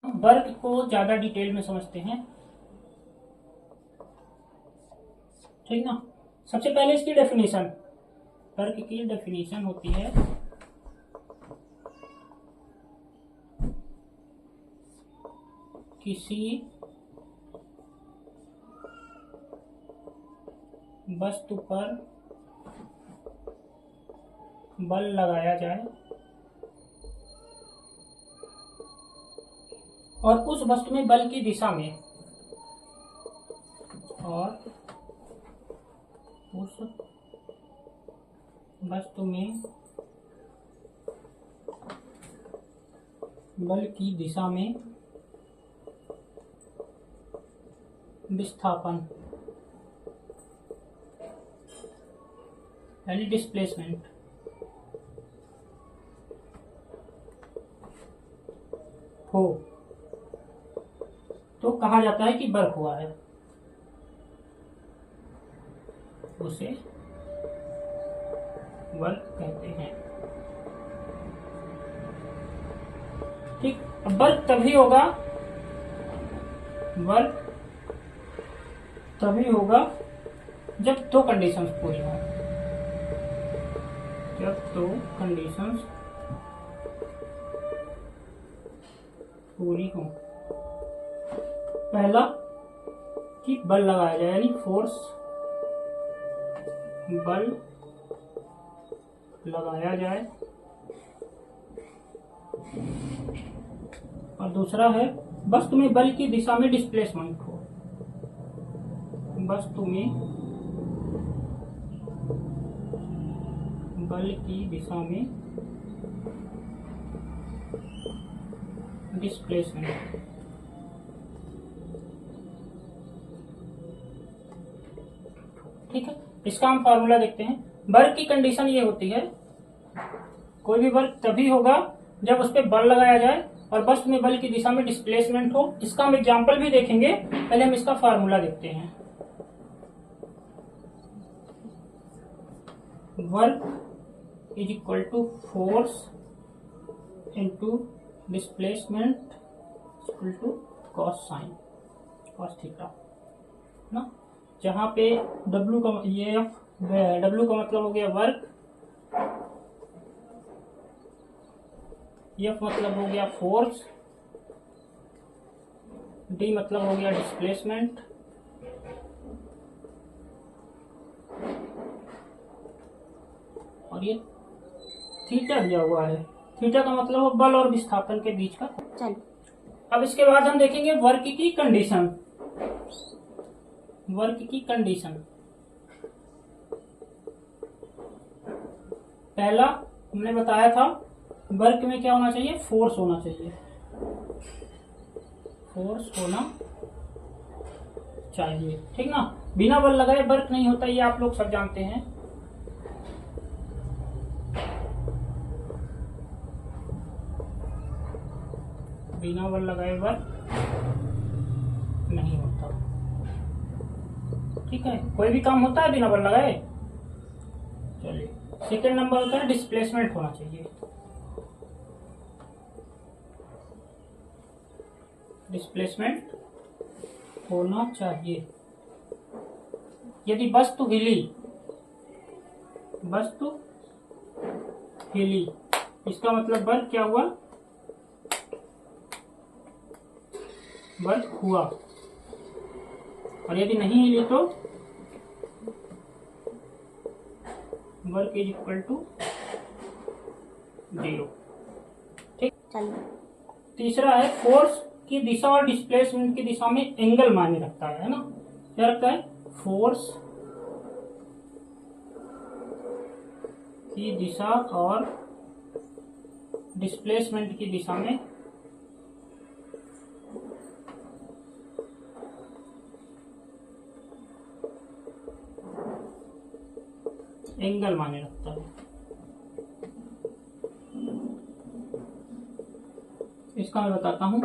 Work को ज्यादा detail में समझते हैं, ठीक ना। सबसे पहले इसकी डेफिनेशन, वर्क की डेफिनेशन होती है किसी वस्तु पर बल लगाया जाए और उस वस्तु में बल की दिशा में, और उस वस्तु में बल की दिशा में विस्थापन यानी डिस्प्लेसमेंट हो तो कहा जाता है कि वर्क हुआ है, उसे वर्क कहते हैं। ठीक, अब वर्क तभी होगा, वर्क तभी होगा जब दो कंडीशंस पूरी हों, जब दो कंडीशंस पूरी हों। पहला कि बल लगाया जाए यानी फोर्स, बल लगाया जाए, और दूसरा है वस्तु में बल की दिशा में डिस्प्लेसमेंट हो, वस्तु में बल की दिशा में डिस्प्लेसमेंट। ठीक है, इसका हम फार्मूला देखते हैं। वर्क की कंडीशन ये होती है, कोई भी वर्क तभी होगा जब उस पर बल लगाया जाए और वस्तु में बल की दिशा में डिस्प्लेसमेंट हो। इसका हम एग्जांपल भी देखेंगे, पहले हम इसका फार्मूला देखते हैं। Work is equal to force into displacement equal to cos sine cos theta ना, जहां पे W का W का मतलब हो गया वर्क, F मतलब हो गया फोर्स, D मतलब हो गया डिस्प्लेसमेंट, और ये थीटा दिया हुआ है। थीटा का मतलब हो बल और विस्थापन के बीच का। चल, अब इसके बाद हम देखेंगे वर्क की कंडीशन। वर्क की कंडीशन, पहला हमने बताया था वर्क में क्या होना चाहिए, फोर्स होना चाहिए, फोर्स होना चाहिए, ठीक ना। बिना बल लगाए वर्क नहीं होता, ये आप लोग सब जानते हैं। बिना बल लगाए वर्क नहीं होता, ठीक है। कोई भी काम होता है बिना बल लगाए। चलिए, सेकेंड नंबर होता है डिस्प्लेसमेंट होना चाहिए। डिस्प्लेसमेंट होना चाहिए। यदि वस्तु हिली, वस्तु हिली, इसका मतलब वर्क क्या हुआ, वर्क हुआ। और यदि नहीं हिली तो वर्क इज इक्वल टू 0। ठीक, चलिए। तीसरा है फोर्स की दिशा और डिस्प्लेसमेंट की दिशा में एंगल मायने रखता है ना। क्या रखता है, फोर्स की दिशा और डिस्प्लेसमेंट की दिशा में एंगल माने रखता है। इसका मैं बताता हूं।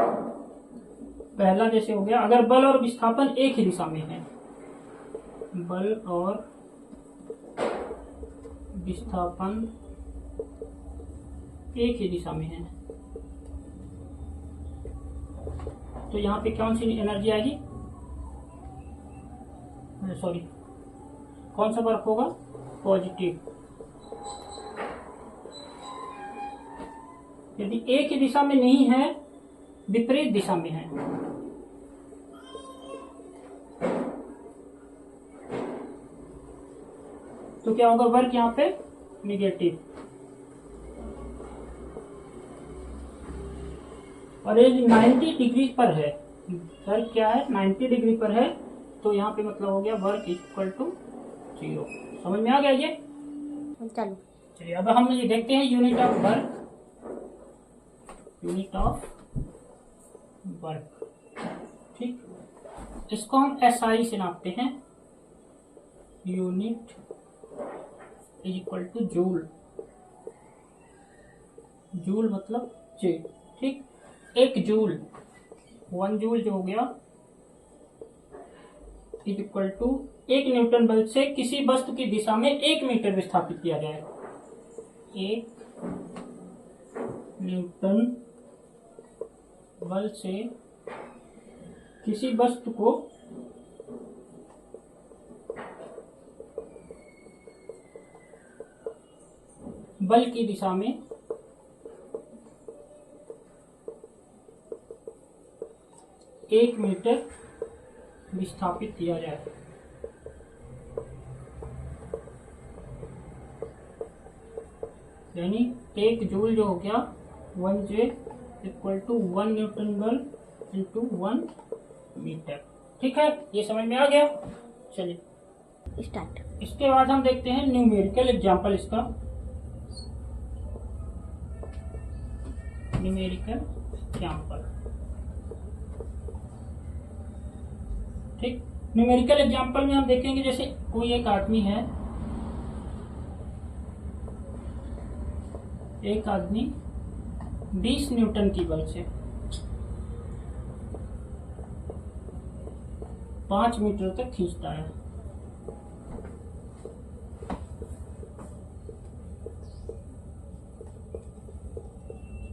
पहला जैसे हो गया, अगर बल और विस्थापन एक ही दिशा में है, बल और विस्थापन एक ही दिशा में है, तो यहाँ पे कौन सी एनर्जी आएगी, सॉरी कौन सा वर्क होगा, पॉजिटिव। यदि एक ही दिशा में नहीं है, विपरीत दिशा में है, तो क्या होगा, वर्क यहाँ पे निगेटिव। और ये 90 डिग्री पर है, वर्क क्या है 90 डिग्री पर है, तो यहाँ पे मतलब हो गया वर्क इक्वल टू 0। समझ में आ गया ये? चलो चलिए अब हम ये देखते हैं unit of work, unit of work. ठीक, इसको हम SI से नापते हैं, unit is equal two joule, joule मतलब J। ठीक, एक जूल 1 जूल जो हो गया इज इक्वल टू 1 न्यूटन बल से किसी वस्तु की दिशा में 1 मीटर विस्थापित किया जाए। 1 न्यूटन बल से किसी वस्तु को बल की दिशा में 1 मीटर विस्थापित किया जाए। यानी 1 जूल जो हो गया 1J इक्वल टू 1 न्यूटन बल इंटू 1 मीटर। ठीक है, ये समझ में आ गया। चलिए स्टार्ट। इसके बाद हम देखते हैं न्यूमेरिकल एग्जाम्पल इसका। न्यूमेरिकल एग्जाम्पल, ठीक, न्यूमेरिकल एग्जाम्पल में हम देखेंगे जैसे कोई एक आदमी है, एक आदमी 20 न्यूटन की बल से 5 मीटर तक खींचता है।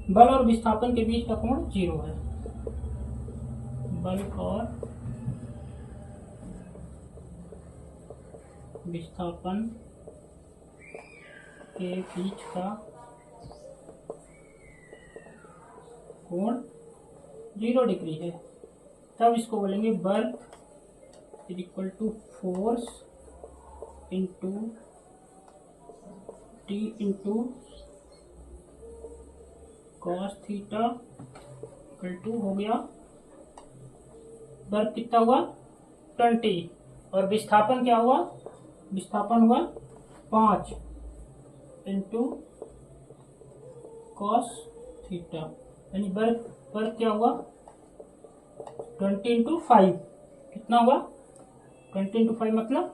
बल और विस्थापन के बीच का कोण 0 है। बल और विस्थापन के बीच का कोण 0 डिग्री है। तब इसको बोलेंगे work is equal to force into T into cos theta equal to हो गया, वर्क कितना हुआ 20 और विस्थापन क्या हुआ, विस्थापन हुआ 5 इंटू कॉस थीटा, यानी वर्क क्या हुआ 20 इंटू 5 कितना हुआ 20 इंटू 5 मतलब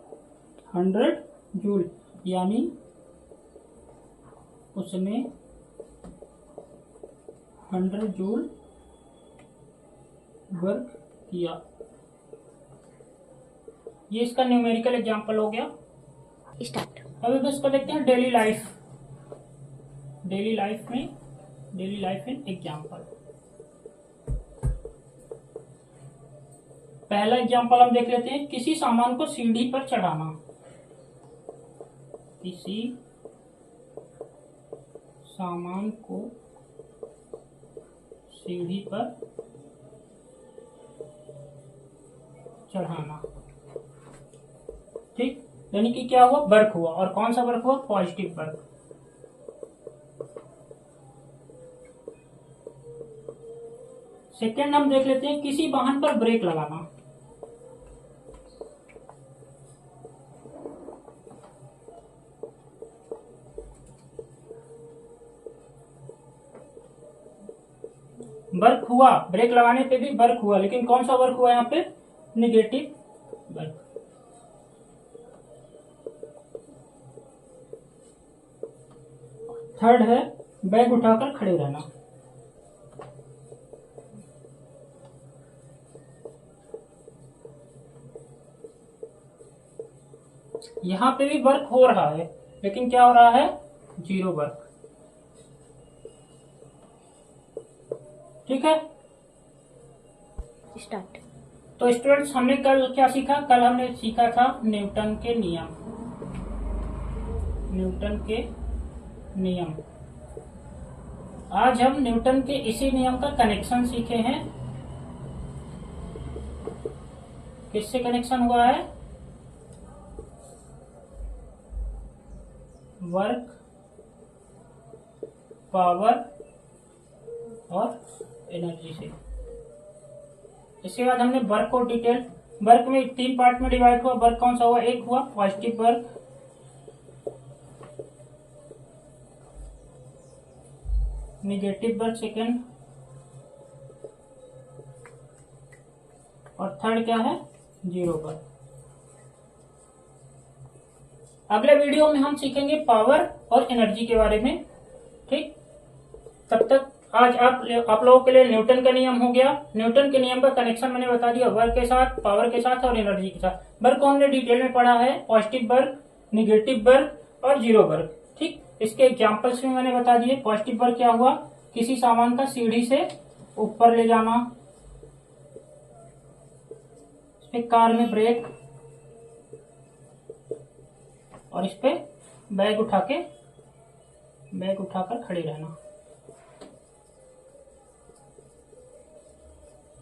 100 जूल, यानी उसने 100 जूल वर्क किया। ये इसका न्यूमेरिकल एग्जांपल हो गया। स्टार्ट। अब इसको देखते हैं daily life, daily life in example. पहला एग्जांपल हम देख लेते हैं, किसी सामान को सीढ़ी पर चढ़ाना। किसी सामान को सीढ़ी पर चढ़ाना, ठीक, यानी कि क्या हुआ वर्क हुआ, और कौन सा वर्क हुआ पॉजिटिव वर्क। सेकेंड हम देख लेते हैं, किसी वाहन पर ब्रेक लगाना। वर्क हुआ, ब्रेक लगाने पे भी वर्क हुआ, लेकिन कौन सा वर्क हुआ यहाँ पे निगेटिव वर्क। थर्ड है बैग उठाकर खड़े रहना। यहां पे भी वर्क हो रहा है, लेकिन क्या हो रहा है 0 वर्क। ठीक है, स्टार्ट। तो स्टूडेंट्स, हमने कल क्या सीखा? कल हमने सीखा था न्यूटन के नियम। न्यूटन के नियम। आज हम न्यूटन के इसी नियम का कनेक्शन सीखे हैं। किससे कनेक्शन हुआ है? वर्क, पावर और एनर्जी से। इसके बाद हमने वर्क को डिटेल, वर्क में 3 पार्ट में डिवाइड हुआ। वर्क कौन सा हुआ? एक हुआ positive work, negative work second, और थर्ड क्या है? Zero work. अगले वीडियो में हम सीखेंगे पावर और एनर्जी के बारे में। ठीक, तब तक आज आप लोगों के लिए न्यूटन का नियम हो गया। न्यूटन के नियम का कनेक्शन मैंने बता दिया, वर्क के साथ, पावर के साथ और एनर्जी के साथ। वर्क को हमने डिटेल में पढ़ा है, पॉजिटिव वर्क, निगेटिव वर्क और जीरो वर्क। ठीक, इसके एग्जांपल्स भी मैंने बता दिए। पॉजिटिव वर्क क्या हुआ? किसी सामान का सीढ़ी से ऊपर ले जाना, कार में ब्रेक, और इस पे बैग उठाकर खड़े रहना।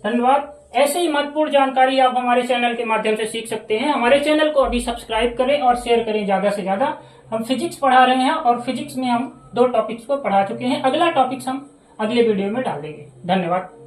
धन्यवाद। ऐसे ही महत्वपूर्ण जानकारी आप हमारे चैनल के माध्यम से सीख सकते हैं। हमारे चैनल को अभी सब्सक्राइब करें और शेयर करें ज्यादा से ज्यादा। हम फिजिक्स पढ़ा रहे हैं और फिजिक्स में हम 2 टॉपिक्स को पढ़ा चुके हैं। अगला टॉपिक्स हम अगले वीडियो में डालेंगे। धन्यवाद।